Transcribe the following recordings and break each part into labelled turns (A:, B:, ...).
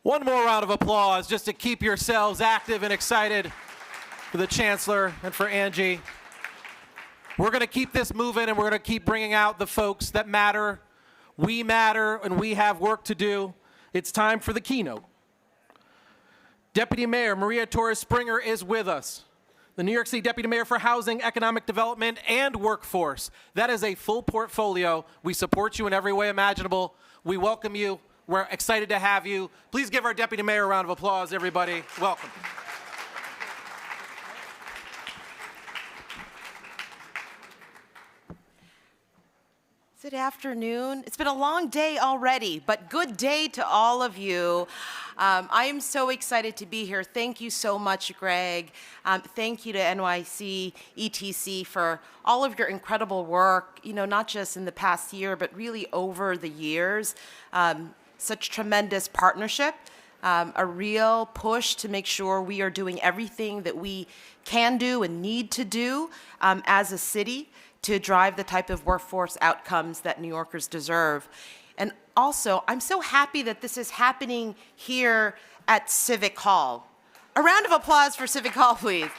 A: One more round of applause just to keep yourselves active and excited for the Chancellor and for Angie. We're going to keep this moving, and we're going to keep bringing out the folks that matter. We matter, and we have work to do. It's time for the keynote. Deputy Mayor Maria Torres-Springer is with us. The New York City Deputy Mayor for Housing, Economic Development, and Workforce. That is a full portfolio. We support you in every way imaginable. We welcome you. We're excited to have you. Please give our Deputy Mayor a round of applause, everybody. Welcome.
B: Good afternoon. It's been a long day already, but good day to all of you. I am so excited to be here. Thank you so much, Greg. Thank you to NYC ETC for all of your incredible work, not just in the past year, but really over the years. Such tremendous partnership, a real push to make sure we are doing everything that we can do and need to do as a city to drive the type of workforce outcomes that New Yorkers deserve. And also, I'm so happy that this is happening here at Civic Hall. A round of applause for Civic Hall, please.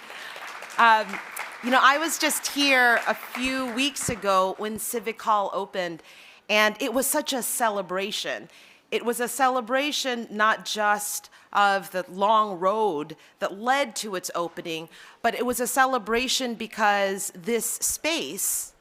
B: I was just here a few weeks ago when Civic Hall opened, and it was such a celebration. It was a celebration not just of the long road that led to its opening, but it was a celebration because this space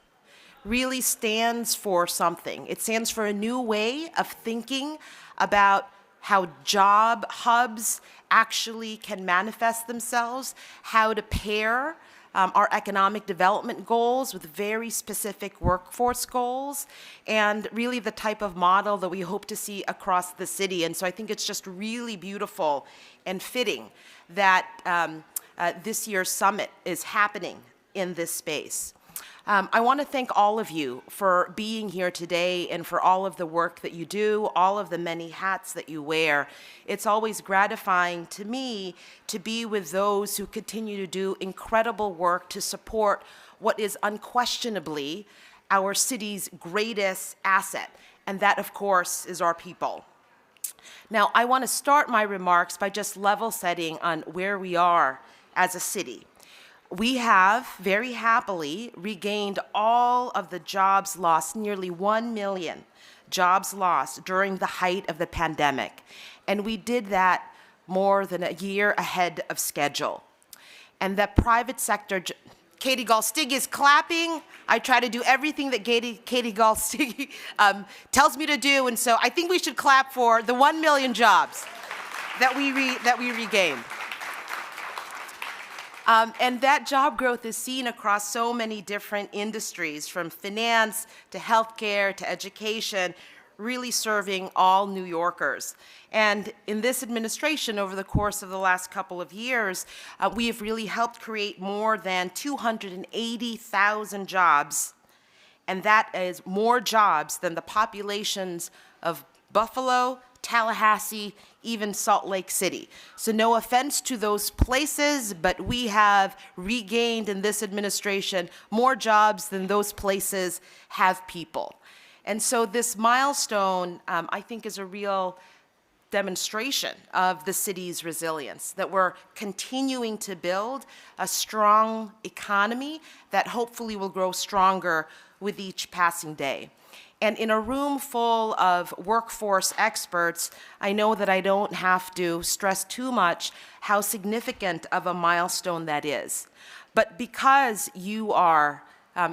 B: really stands for something. It stands for a new way of thinking about how job hubs actually can manifest themselves, how to pair our economic development goals with very specific workforce goals, and really the type of model that we hope to see across the city. And so I think it's just really beautiful and fitting that this year's summit is happening in this space. I want to thank all of you for being here today and for all of the work that you do, all of the many hats that you wear. It's always gratifying to me to be with those who continue to do incredible work to support what is unquestionably our city's greatest asset, and that, of course, is our people. Now, I want to start my remarks by just level setting on where we are as a city. We have very happily regained all of the jobs lost, nearly 1 million jobs lost during the height of the pandemic. And we did that more than a year ahead of schedule. And the private sector, Katie Galstig is clapping. I try to do everything that Katie Galstig tells me to do. And so I think we should clap for the 1 million jobs that we regained. And that job growth is seen across so many different industries, from finance to healthcare to education, really serving all New Yorkers. And in this administration, over the course of the last couple of years, we have really helped create more than 280,000 jobs. And that is more jobs than the populations of Buffalo, Tallahassee, even Salt Lake City. So no offense to those places, but we have regained in this administration more jobs than those places have people. And so this milestone, I think, is a real demonstration of the city's resilience, that we're continuing to build a strong economy that hopefully will grow stronger with each passing day. And in a room full of workforce experts, I know that I don't have to stress too much how significant of a milestone that is. But because you are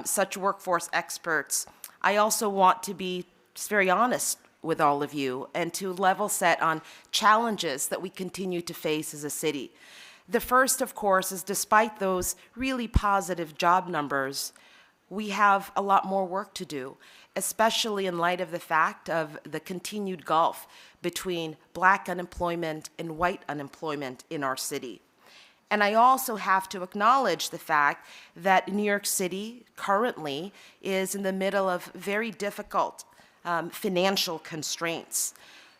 B: such workforce experts, I also want to be just very honest with all of you and to level set on challenges that we continue to face as a city. The first, of course, is despite those really positive job numbers, we have a lot more work to do, especially in light of the fact of the continued gulf between Black unemployment and white unemployment in our city. And I also have to acknowledge the fact that New York City currently is in the middle of very difficult financial constraints.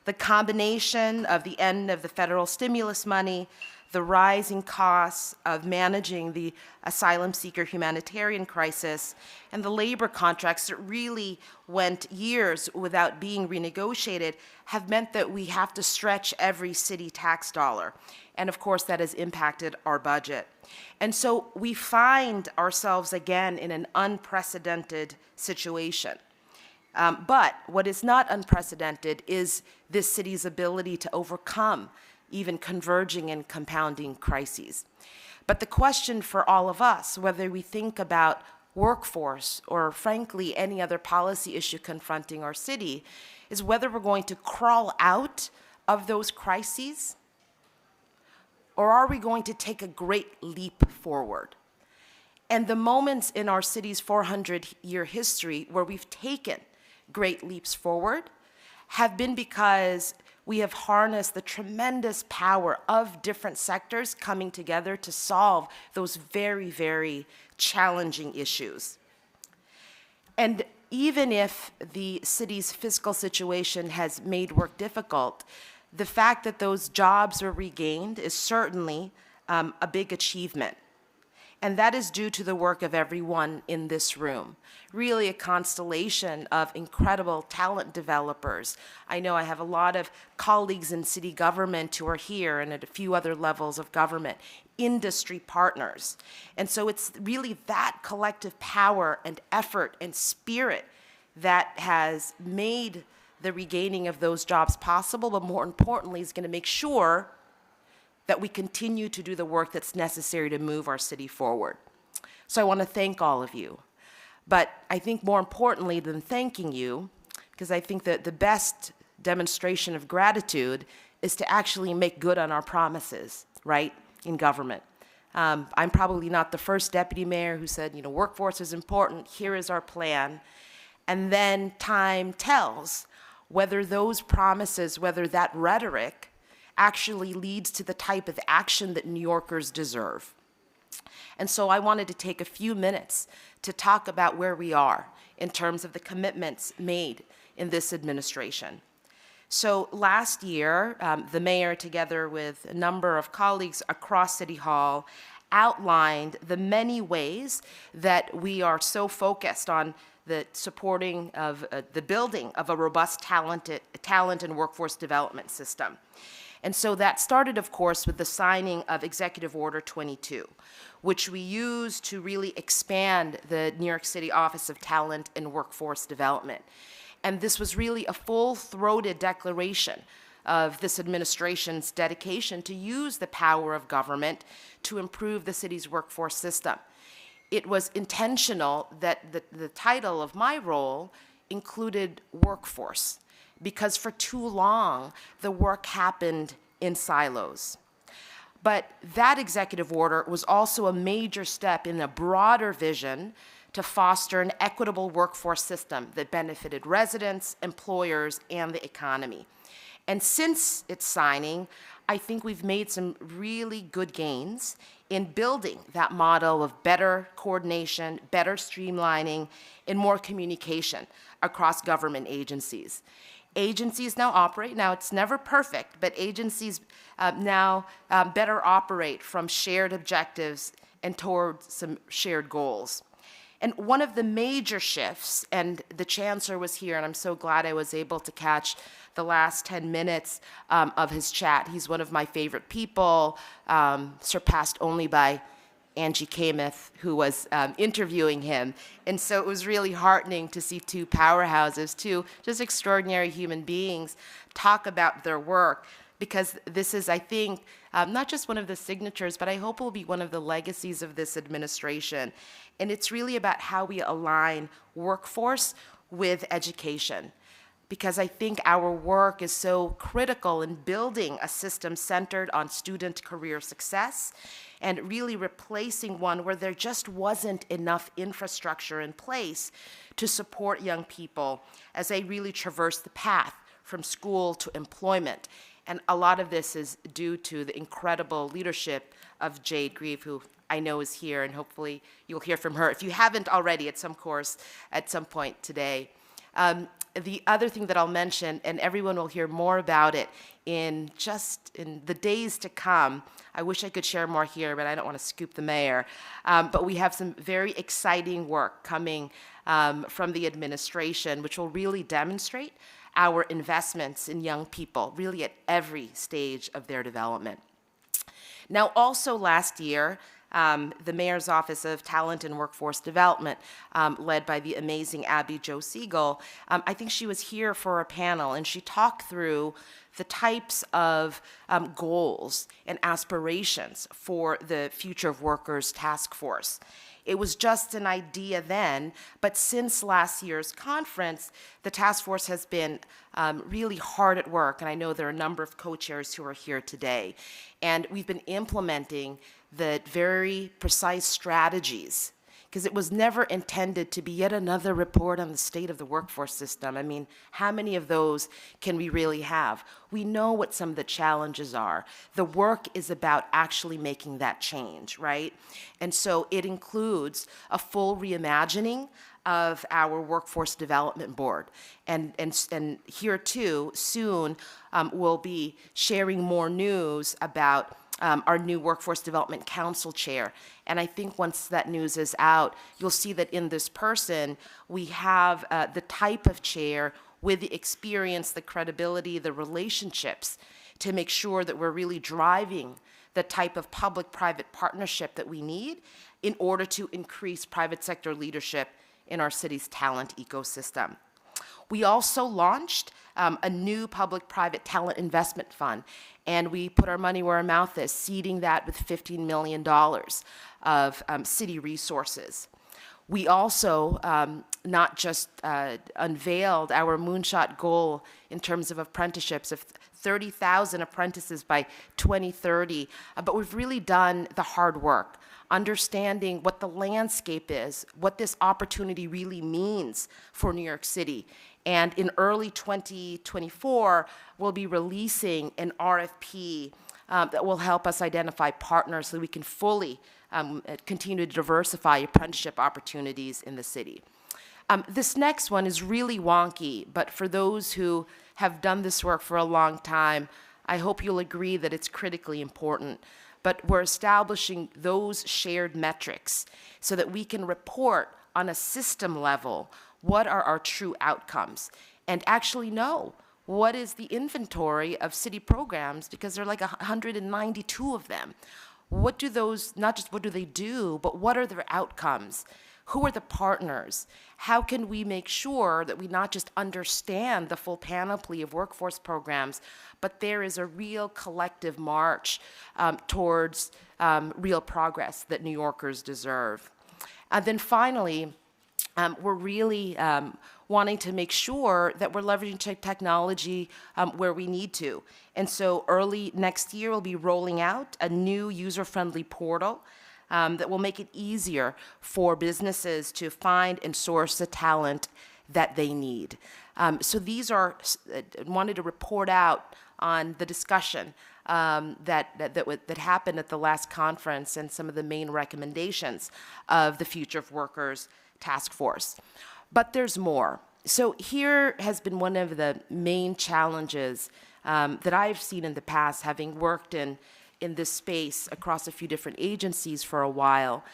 B: The combination of the end of the federal stimulus money, the rising costs of managing the asylum seeker humanitarian crisis, and the labor contracts that really went years without being renegotiated have meant that we have to stretch every city tax dollar. And of course, that has impacted our budget. And so we find ourselves again in an unprecedented situation. But what is not unprecedented is this city's ability to overcome even converging and compounding crises. But the question for all of us, whether we think about workforce or frankly any other policy issue confronting our city, is whether we're going to crawl out of those crises, or are we going to take a great leap forward? And the moments in our city's 400-year history where we've taken great leaps forward have been because we have harnessed the tremendous power of different sectors coming together to solve those very, very challenging issues. And even if the city's fiscal situation has made work difficult, the fact that those jobs were regained is certainly a big achievement. And that is due to the work of everyone in this room. Really a constellation of incredible talent developers. I know I have a lot of colleagues in city government who are here and at a few other levels of government, industry partners. And so it's really that collective power and effort and spirit that has made the regaining of those jobs possible, but more importantly is going to make sure that we continue to do the work that's necessary to move our city forward. So I want to thank all of you. But I think more importantly than thanking you, because I think that the best demonstration of gratitude is to actually make good on our promises, right, in government. I'm probably not the first deputy mayor who said, you know, workforce is important, here is our plan. And then time tells whether those promises, whether that rhetoric actually leads to the type of action that New Yorkers deserve. And so I wanted to take a few minutes to talk about where we are in terms of the commitments made in this administration. So last year, the mayor, together with a number of colleagues across City Hall, outlined the many ways that we are so focused on the supporting of the building of a robust talent and workforce development system. And so that started, of course, with the signing of Executive Order 22, which we used to really expand the New York City Office of Talent and Workforce Development. And this was really a full-throated declaration of this administration's dedication to use the power of government to improve the city's workforce system. It was intentional that the title of my role included workforce, because for too long, the work happened in silos. But that executive order was also a major step in a broader vision to foster an equitable workforce system that benefited residents, employers, and the economy. And since its signing, I think we've made some really good gains in building that model of better coordination, better streamlining, and more communication across government agencies. Agencies now operate, now it's never perfect, but agencies now better operate from shared objectives and towards some shared goals. And one of the major shifts, and the Chancellor was here, and I'm so glad I was able to catch the last 10 minutes of his chat. He's one of my favorite people, surpassed only by Angie Kameth, who was interviewing him. And so it was really heartening to see two powerhouses, two just extraordinary human beings talk about their work, because this is, I think, not just one of the signatures, but I hope will be one of the legacies of this administration. And it's really about how we align workforce with education, because I think our work is so critical in building a system centered on student career success and really replacing one where there just wasn't enough infrastructure in place to support young people as they really traverse the path from school to employment. And a lot of this is due to the incredible leadership of Jade Grieve, who I know is here, and hopefully you'll hear from her, if you haven't already, at some point today. The other thing that I'll mention, and everyone will hear more about it in the days to come. I wish I could share more here, but I don't want to scoop the mayor. But we have some very exciting work coming from the administration, which will really demonstrate our investments in young people, really at every stage of their development. Now, also last year, the Mayor's Office of Talent and Workforce Development, led by the amazing Abby Jo Siegel, I think she was here for a panel, and she talked through the types of goals and aspirations for the Future of Workers Task Force. It was just an idea then, but since last year's conference, the task force has been really hard at work, and I know there are a number of co-chairs who are here today. And we've been implementing the very precise strategies, because it was never intended to be yet another report on the state of the workforce system. I mean, how many of those can we really have? We know what some of the challenges are. The work is about actually making that change, right? And so it includes a full reimagining of our Workforce Development Board. And here too, soon we'll be sharing more news about our new Workforce Development Council chair. And I think once that news is out, you'll see that in this person, we have the type of chair with the experience, the credibility, the relationships to make sure that we're really driving the type of public-private partnership that we need in order to increase private sector leadership in our city's talent ecosystem. We also launched a new public-private talent investment fund, and we put our money where our mouth is, seeding that with $15 million of city resources. We also not just unveiled our moonshot goal in terms of apprenticeships of 30,000 apprentices by 2030, but we've really done the hard work, understanding what the landscape is, what this opportunity really means for New York City. And in early 2024, we'll be releasing an RFP that will help us identify partners so that we can fully continue to diversify apprenticeship opportunities in the city. This next one is really wonky, but for those who have done this work for a long time, I hope you'll agree that it's critically important. But we're establishing those shared metrics so that we can report on a system level what are our true outcomes and actually know what is the inventory of city programs, because there are like 192 of them. What do those, not just what do they do, but what are their outcomes? Who are the partners? How can we make sure that we not just understand the full panoply of workforce programs, but there is a real collective march towards real progress that New Yorkers deserve? And then finally, we're really wanting to make sure that we're leveraging technology where we need to. And so early next year, we'll be rolling out a new user-friendly portal that will make it easier for businesses to find and source the talent that they need. So these are, wanted to report out on the discussion that happened at the last conference and some of the main recommendations of the Future of Workers Task Force. But there's more. So here has been one of the main challenges that I've seen in the past, having worked in this space across a few different agencies for a while,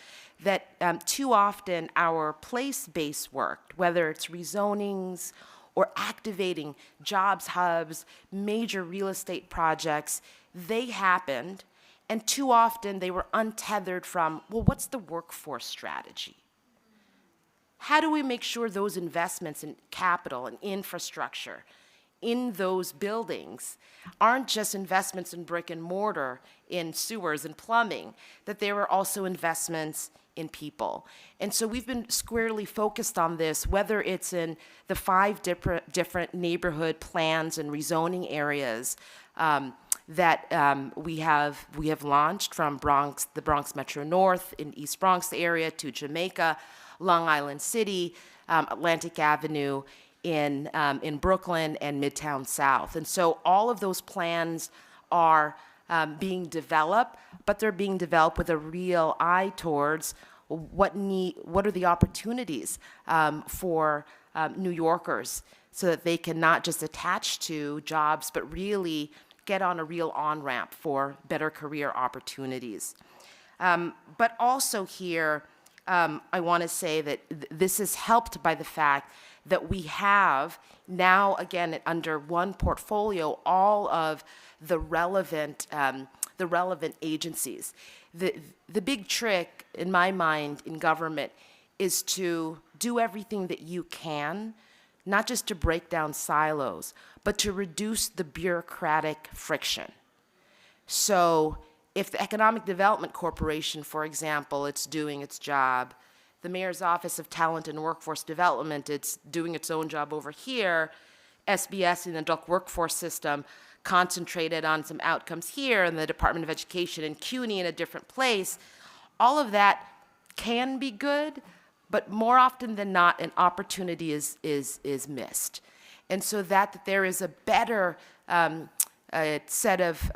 B: that too often our place-based work, whether it's rezonings or activating jobs hubs, major real estate projects, they happened, and too often they were untethered from, well, what's the workforce strategy? How do we make sure those investments in capital and infrastructure in those buildings aren't just investments in brick and mortar, in sewers and plumbing, that there are also investments in people? And so we've been squarely focused on this, whether it's in the 5 different neighborhood plans and rezoning areas that we have launched, from the Bronx Metro North in East Bronx area to Jamaica, Long Island City, Atlantic Avenue in Brooklyn, and Midtown South. And so all of those plans are being developed, but they're being developed with a real eye towards what are the opportunities for New Yorkers so that they can not just attach to jobs, but really get on a real on-ramp for better career opportunities. But also here, I want to say that this is helped by the fact that we have now, again, under one portfolio, all of the relevant agencies. The big trick, in my mind, in government is to do everything that you can, not just to break down silos, but to reduce the bureaucratic friction. So if the Economic Development Corporation, for example, it's doing its job, the Mayor's Office of Talent and Workforce Development, it's doing its own job over here, SBS in the adult workforce system concentrated on some outcomes here, and the Department of Education in CUNY in a different place, all of that can be good, but more often than not, an opportunity is missed. And so that there is a better set of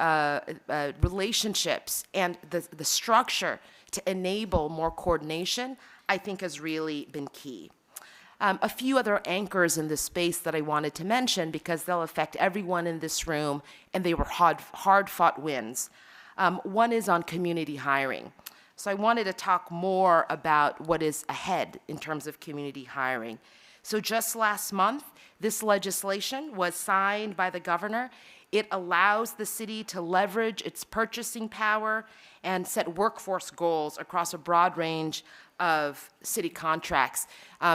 B: relationships and the structure to enable more coordination, I think has really been key. A few other anchors in this space that I wanted to mention because they'll affect everyone in this room, and they were hard-fought wins. One is on community hiring. So I wanted to talk more about what is ahead in terms of community hiring. So just last month, this legislation was signed by the governor. It allows the city to leverage its purchasing power and set workforce goals across a broad range of city contracts.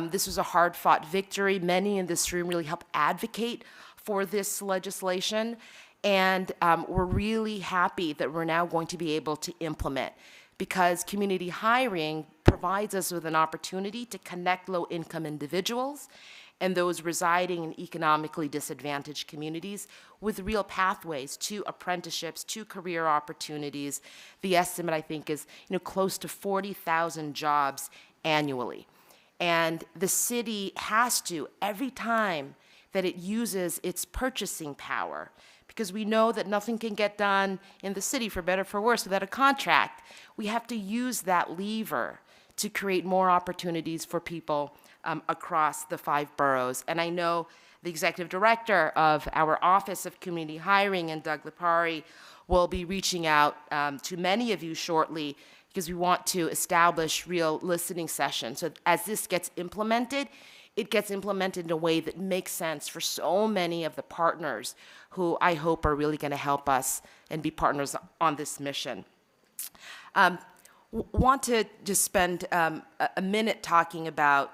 B: This was a hard-fought victory. Many in this room really helped advocate for this legislation, and we're really happy that we're now going to be able to implement, because community hiring provides us with an opportunity to connect low-income individuals and those residing in economically disadvantaged communities with real pathways to apprenticeships, to career opportunities. The estimate, I think, is close to 40,000 jobs annually. And the city has to, every time that it uses its purchasing power, because we know that nothing can get done in the city, for better or for worse, without a contract, we have to use that lever to create more opportunities for people across the 5 boroughs. And I know the executive director of our Office of Community Hiring, and Doug Lipari, will be reaching out to many of you shortly, because we want to establish real listening sessions. So as this gets implemented, it gets implemented in a way that makes sense for so many of the partners who I hope are really going to help us and be partners on this mission. Want to just spend a minute talking about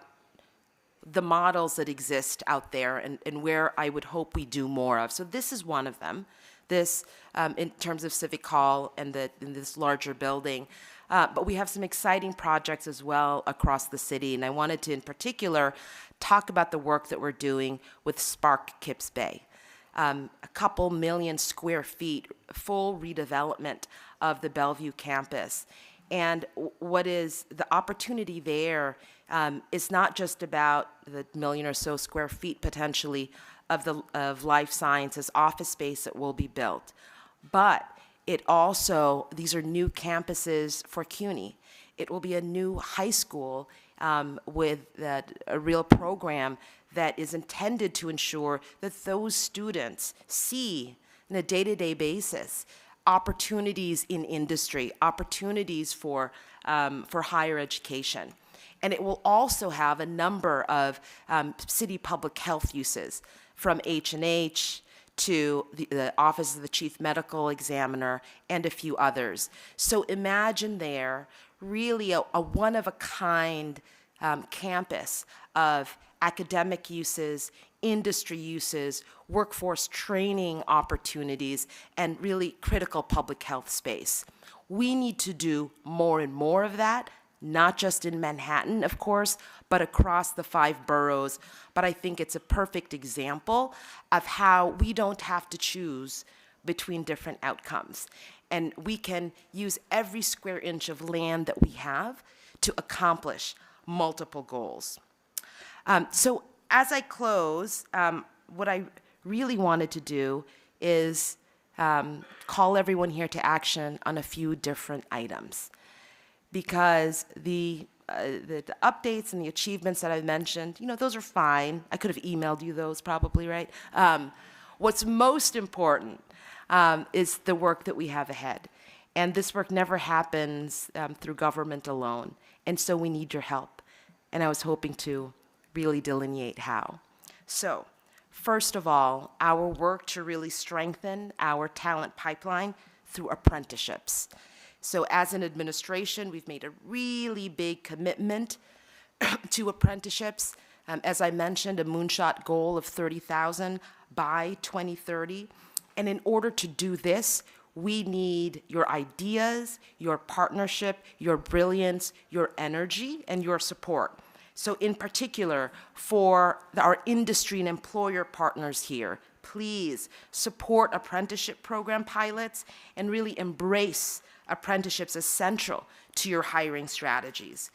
B: the models that exist out there and where I would hope we do more of. So this is one of them, this in terms of Civic Hall and in this larger building. But we have some exciting projects as well across the city, and I wanted to in particular talk about the work that we're doing with Spark Kips Bay. A couple million square feet, full redevelopment of the Bellevue campus. And what is the opportunity there is not just about the million or so square feet potentially of life sciences office space that will be built, but it also, these are new campuses for CUNY. It will be a new high school with a real program that is intended to ensure that those students see on a day-to-day basis opportunities in industry, opportunities for higher education. And it will also have a number of city public health uses, from H&H to the Office of the Chief Medical Examiner and a few others. So imagine there really a one-of-a-kind campus of academic uses, industry uses, workforce training opportunities, and really critical public health space. We need to do more and more of that, not just in Manhattan, of course, but across the 5 boroughs. But I think it's a perfect example of how we don't have to choose between different outcomes. And we can use every square inch of land that we have to accomplish multiple goals. So as I close, what I really wanted to do is call everyone here to action on a few different items, because the the updates and the achievements that I mentioned, those are fine. I could have emailed you those probably, right? What's most important is the work that we have ahead. And this work never happens through government alone. And so we need your help. And I was hoping to really delineate how. So, first of all, our work to really strengthen our talent pipeline through apprenticeships. So as an administration, we've made a really big commitment to apprenticeships. As I mentioned, a moonshot goal of 30,000 by 2030. And in order to do this, we need your ideas, your partnership, your brilliance, your energy, and your support. So in particular, for our industry and employer partners here, please support apprenticeship program pilots and really embrace apprenticeships as central to your hiring strategies.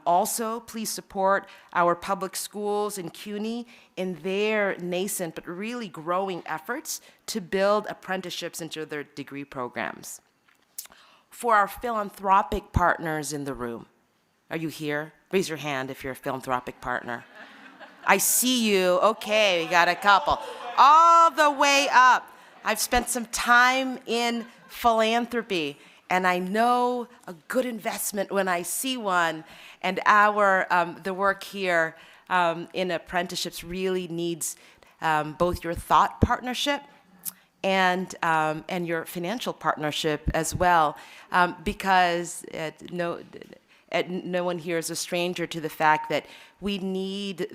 B: Also, please support our public schools in CUNY in their nascent but really growing efforts to build apprenticeships into their degree programs. For our philanthropic partners in the room, are you here? Raise your hand if you're a philanthropic partner. I see you. Okay, we got a couple. All the way up. I've spent some time in philanthropy, and I know a good investment when I see one. And the work here in apprenticeships really needs both your thought partnership and your financial partnership as well, because no one here is a stranger to the fact that we need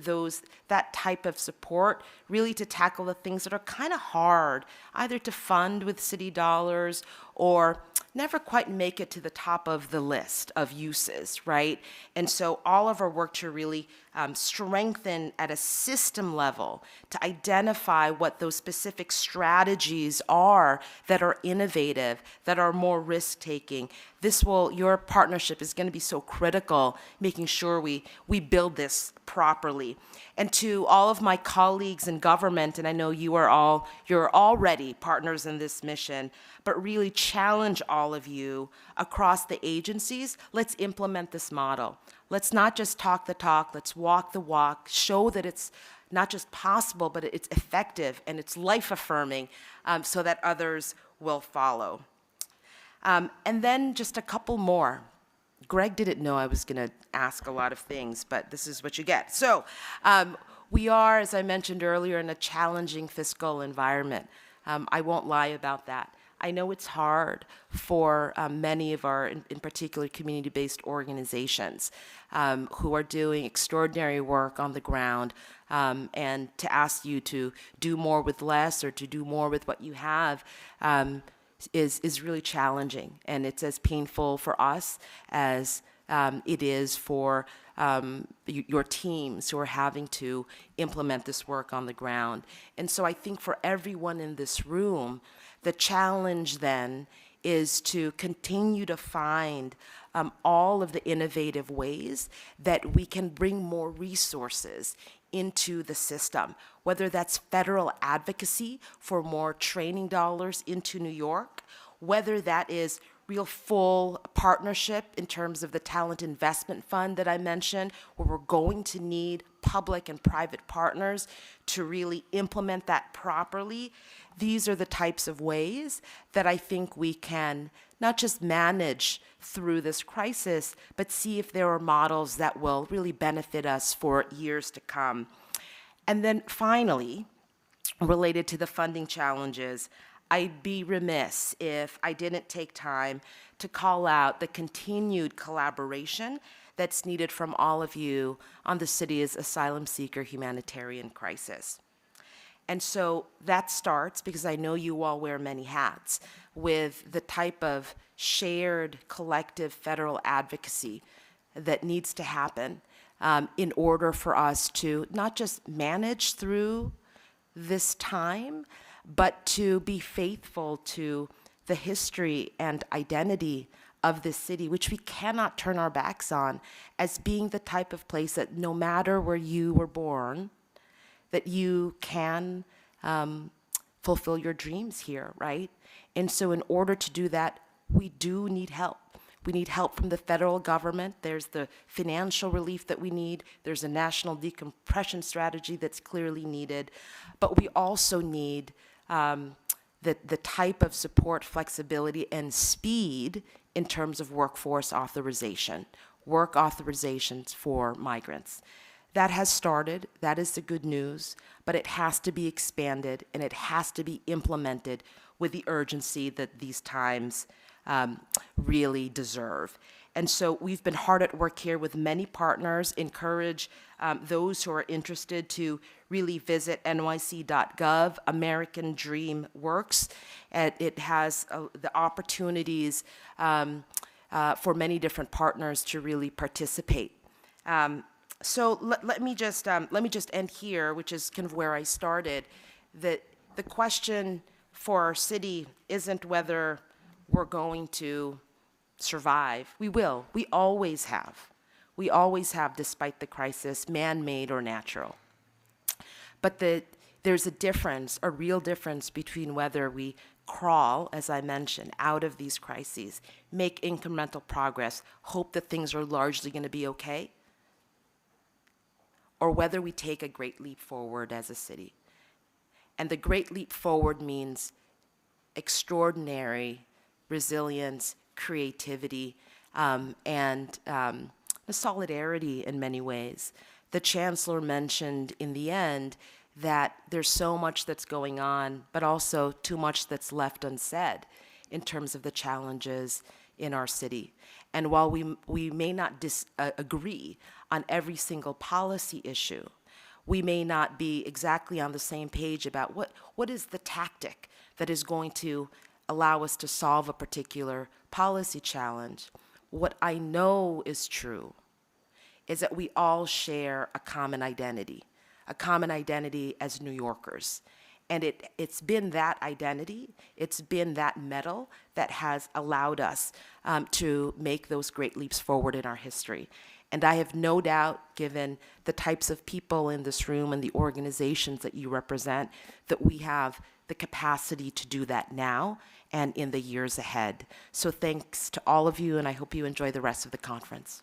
B: that type of support really to tackle the things that are kind of hard, either to fund with city dollars or never quite make it to the top of the list of uses, right? And so all of our work to really strengthen at a system level to identify what those specific strategies are that are innovative, that are more risk-taking. Your partnership is going to be so critical, making sure we build this properly. And to all of my colleagues in government, and I know you're already partners in this mission, but really challenge all of you across the agencies. Let's implement this model. Let's not just talk the talk, let's walk the walk, show that it's not just possible, but it's effective and it's life-affirming, so that others will follow. And then just a couple more. Greg didn't know I was going to ask a lot of things, but this is what you get. So we are, as I mentioned earlier, in a challenging fiscal environment. I won't lie about that. I know it's hard for many of our, in particular, community-based organizations who are doing extraordinary work on the ground, and to ask you to do more with less or to do more with what you have is really challenging, and it's as painful for us as it is for your teams who are having to implement this work on the ground. And so I think for everyone in this room, the challenge then is to continue to find all of the innovative ways that we can bring more resources into the system, whether that's federal advocacy for more training dollars into New York, whether that is real full partnership in terms of the Talent Investment Fund that I mentioned, where we're going to need public and private partners to really implement that properly. These are the types of ways that I think we can not just manage through this crisis, but see if there are models that will really benefit us for years to come. And then finally, related to the funding challenges, I'd be remiss if I didn't take time to call out the continued collaboration that's needed from all of you on the city's asylum seeker humanitarian crisis. And so that starts, because I know you all wear many hats, with the type of shared collective federal advocacy that needs to happen in order for us to not just manage through this time, but to be faithful to the history and identity of this city, which we cannot turn our backs on, as being the type of place that no matter where you were born, that you can fulfill your dreams here, right? And so in order to do that, we do need help. We need help from the federal government. There's the financial relief that we need. There's a national decompression strategy that's clearly needed. But we also need the type of support, flexibility, and speed in terms of workforce authorization, work authorizations for migrants. That has started, that is the good news, but it has to be expanded and it has to be implemented with the urgency that these times really deserve. And so we've been hard at work here with many partners, encourage those who are interested to really visit nyc.gov. American Dream Works. It has the opportunities for many different partners to really participate. So let me just end here, which is kind of where I started. That the question for our city isn't whether we're going to survive. We will. We always have. We always have, despite the crisis, man-made or natural. But there's a difference, a real difference between whether we crawl, as I mentioned, out of these crises, make incremental progress, hope that things are largely going to be okay, or whether we take a great leap forward as a city. And the great leap forward means extraordinary resilience, creativity, and solidarity in many ways. The Chancellor mentioned in the end that there's so much that's going on, but also too much that's left unsaid in terms of the challenges in our city. And while we may not agree on every single policy issue, we may not be exactly on the same page about what is the tactic that is going to allow us to solve a particular policy challenge. What I know is true is that we all share a common identity as New Yorkers. And it's been that identity, it's been that metal that has allowed us to make those great leaps forward in our history. And I have no doubt, given the types of people in this room and the organizations that you represent, that we have the capacity to do that now and in the years ahead. So thanks to all of you, and I hope you enjoy the rest of the conference.